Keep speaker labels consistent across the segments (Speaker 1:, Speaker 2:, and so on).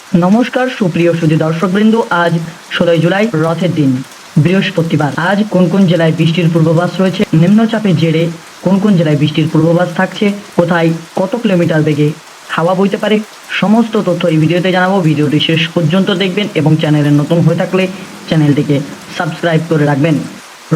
Speaker 1: নমস্কার সুপ্রিয় সুধী দর্শকবৃন্দ, আজ 16 জুলাই রথের দিন, বৃহস্পতিবার। আজ কোন কোন জেলায় বৃষ্টির পূর্বাভাস রয়েছে, নিম্নচাপের জেরে কোন কোন জেলায় বৃষ্টির পূর্বাভাস থাকছে, কোথায় কত কিলোমিটার বেগে হাওয়া বইতে পারে, সমস্ত তথ্য এই ভিডিওতে জানাবো। ভিডিওটি শেষ পর্যন্ত দেখবেন এবং চ্যানেলে নতুন হয়ে থাকলে চ্যানেলটিকে সাবস্ক্রাইব করে রাখবেন।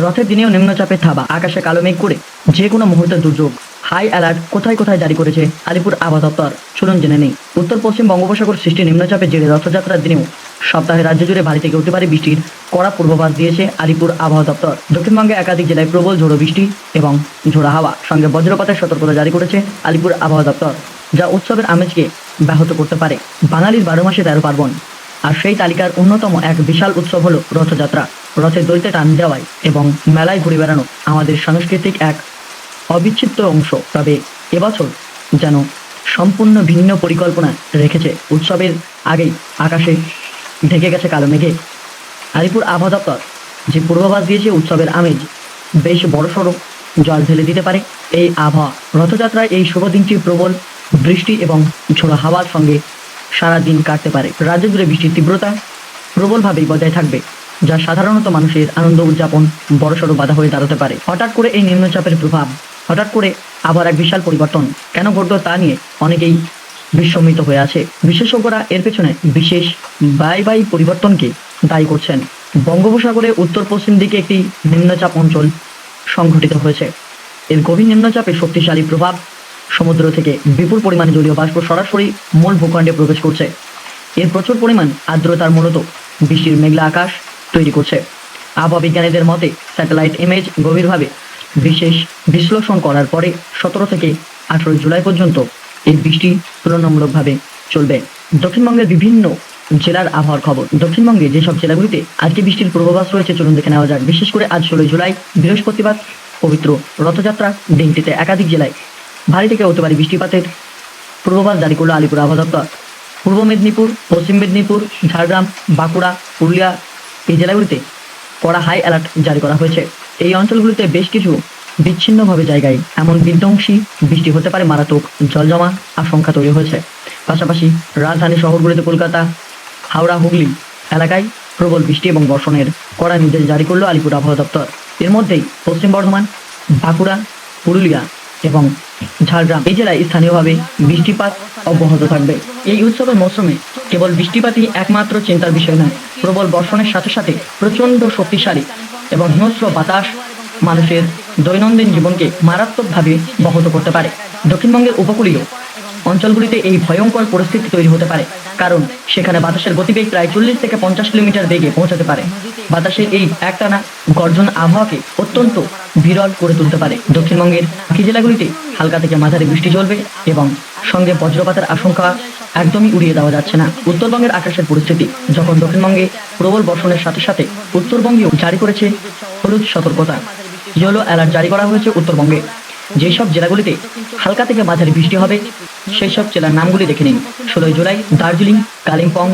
Speaker 1: রথের দিনেও নিম্নচাপের থাবা, আকাশে কালো মেঘ করে যে কোনো মুহূর্তে দুর্যোগ। হাই অ্যালার্ট কোথায় কোথায় জারি করেছে আলিপুর আবহাওয়া দপ্তর, চলুন জেনে নেই। উত্তর পশ্চিম বঙ্গোপসাগর সৃষ্টি নিম্নচাপের জেরে রথযাত্রার দিনেও সপ্তাহে রাজ্য জুড়ে ভারী থেকে অতি ভারী বৃষ্টির কড়া পূর্বাভাস দিয়েছে আলিপুর আবহাওয়া দপ্তর। দক্ষিণবঙ্গে একাধিক জেলায় প্রবল ঝোড়ো বৃষ্টি এবং ঝোড়া হাওয়া সঙ্গে বজ্রপাতের সতর্কতা জারি করেছে আলিপুর আবহাওয়া দপ্তর, যা উৎসবের আমেজকে ব্যাহত করতে পারে। বাঙালির 12 মাসে 13 পার্বণ, আর সেই তালিকার অন্যতম এক বিশাল উৎসব হলো রথযাত্রা। রথের দড়িতে টান দেওয়ায় এবং মেলায় ঘুরে বেড়ানো আমাদের সাংস্কৃতিক এক অবিচ্ছেদ্য অংশ। তবে এবছর যেন সম্পূর্ণ ভিন্ন পরিকল্পনা রেখেছে। উৎসবের আগেই আকাশে ঢেকে গেছে কালো মেঘে। আলিপুর আবহাওয়া দপ্তর যে পূর্বাভাস দিয়েছে, উৎসবের আমেজ বেশ বড়সড় জল ঢেলে দিতে পারে এই আবহাওয়া। রথযাত্রায় এই শুভ দিনটি প্রবল বৃষ্টি এবং ঝোড়ো হাওয়ার সঙ্গে সারা দিন কাটতে পারে। রাজ্য জুড়ে বৃষ্টির তীব্রতা প্রবলভাবেই বজায় থাকবে, যা সাধারণত মানুষের আনন্দ উদযাপন বড়সড় বাধা হয়ে দাঁড়াতে পারে। হঠাৎ করে এই নিম্নচাপের প্রভাব, হঠাৎ করে আবার এক বিশাল পরিবর্তন কেন ঘটল তা নিয়ে অনেকেই বিস্মিত হয়ে আছে। বিশেষজ্ঞরা এর পেছনে বিশেষ বায়ুবাহী পরিবর্তনকে দায়ী করছেন। বঙ্গোপসাগরে উত্তর পশ্চিম দিকে একটি নিম্নচাপ অঞ্চল সংঘটিত হয়েছে। এর গভীর নিম্নচাপের শক্তিশালী প্রভাব সমুদ্র থেকে বিপুল পরিমাণে জলীয় বাষ্প সরাসরি মূল ভূখণ্ডে প্রবেশ করছে। এর প্রচুর পরিমাণ আর্দ্রতার মূলত বৃষ্টির মেঘলা আকাশ তৈরি করছে। আবহাওয়া বিজ্ঞানীদের মতে স্যাটেলাইট ইমেজ গভীরভাবে বিশেষ বিশ্লেষণ করার পরে 17 থেকে 18 জুলাই পর্যন্ত এই বৃষ্টি তুলনামূলকভাবে চলবে। দক্ষিণবঙ্গের বিভিন্ন জেলার আবহাওয়ার খবর। দক্ষিণবঙ্গে যেসব জেলাগুলিতে আজকে বৃষ্টির পূর্বাভাস রয়েছে চলুন দেখে নেওয়া যাক। বিশেষ করে আজ 16 জুলাই বৃহস্পতিবার পবিত্র রথযাত্রা দিনটিতে একাধিক জেলায় ভারী থেকে অতি ভারী বৃষ্টিপাতের পূর্বাভাস জারি করল আলিপুর আবহাওয়া দপ্তর। পূর্ব মেদিনীপুর, পশ্চিম মেদিনীপুর, ঝাড়গ্রাম, বাঁকুড়া, পুরুলিয়া এই জেলাগুলিতে কড়া হাই অ্যালার্ট জারি করা হয়েছে। এই অঞ্চলগুলিতে বেশ কিছু বিচ্ছিন্নভাবে জায়গায় এমন বিধ্বংসী বৃষ্টি হতে পারে, মারাত্মক জলজমা আশঙ্কা তৈরি হয়েছে। পাশাপাশি রাজধানী শহরগুলিতে কলকাতা, হাওড়া, হুগলি এলাকায় প্রবল বৃষ্টি এবং বর্ষণের কড়া নির্দেশ জারি করল আলিপুর আবহাওয়া দপ্তর। এর মধ্যেই পশ্চিম বর্ধমান, বাঁকুড়া, পুরুলিয়া এবং ঝাড়গ্রাম এই জেলায় স্থানীয়ভাবে বৃষ্টিপাত অব্যাহত থাকবে। এই উৎসবের মৌসুমে কেবল বৃষ্টিপাতই একমাত্র চিন্তার বিষয় নয়, প্রবল বর্ষণের সাথে সাথে প্রচণ্ড শক্তিশালী এবং হিংস্র বাতাস মানুষের দৈনন্দিন জীবনকে মারাত্মকভাবে ব্যাহত করতে পারে। দক্ষিণবঙ্গের উপকূলীয় অঞ্চলগুলিতে এই ভয়ঙ্কর পরিস্থিতি তৈরি হতে পারে, কারণ সেখানে বাতাসের গতিবেগ প্রায় 40 থেকে 50 কিলোমিটার বেগে পৌঁছাতে পারে। বাতাসের এই একটানা গর্জন আবহাওয়াকে অত্যন্ত বিরল করে তুলতে পারে। দক্ষিণবঙ্গের বাকি জেলাগুলিতে হালকা থেকে মাঝারি বৃষ্টি চলবে এবং সঙ্গে বজ্রপাতের আশঙ্কা একদমই উড়িয়ে দেওয়া যাচ্ছে না। উত্তরবঙ্গের আকাশের পরিস্থিতি, যখন দক্ষিণবঙ্গে প্রবল বর্ষণের সাথে সাথে উত্তরবঙ্গেও জারি করেছে হলুদ সতর্কতা, ইয়েলো অ্যালার্ট জারি করা হয়েছে উত্তরবঙ্গে। যেসব জেলাগুলিতে হালকা থেকে মাঝারি বৃষ্টি হবে সেই সব জেলার নামগুলি দেখে নিন। 16 জুলাই দার্জিলিং, কালিম্পং,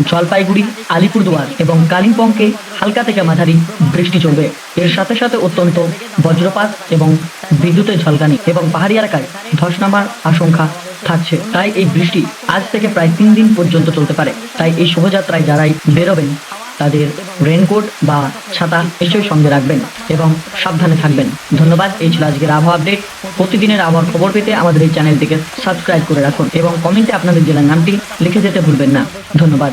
Speaker 1: জলপাইগুড়ি, আলিপুরদুয়ার এবং কালিম্পংকে হালকা থেকে মাঝারি বৃষ্টি চলবে। এর সাথে সাথে অত্যন্ত বজ্রপাত এবং বিদ্যুতের ঝলকানি এবং পাহাড়ি এলাকায় ধস নামার আশঙ্কা থাকছে। তাই এই বৃষ্টি আজ থেকে প্রায় 3 দিন পর্যন্ত চলতে পারে। তাই এই শোভাযাত্রায় যারাই বেরোবেন তাদের রেনকোট বা ছাতা নিশ্চয়ই সঙ্গে রাখবেন এবং সাবধানে থাকবেন। ধন্যবাদ। এই ছিল আজকের আবহাওয়া আপডেট। প্রতিদিনের আবহাওয়ার খবর পেতে আমাদের এই চ্যানেলটিকে সাবস্ক্রাইব করে রাখুন এবং কমেন্টে আপনাদের জেলার নামটি লিখে যেতে ভুলবেন না। ধন্যবাদ।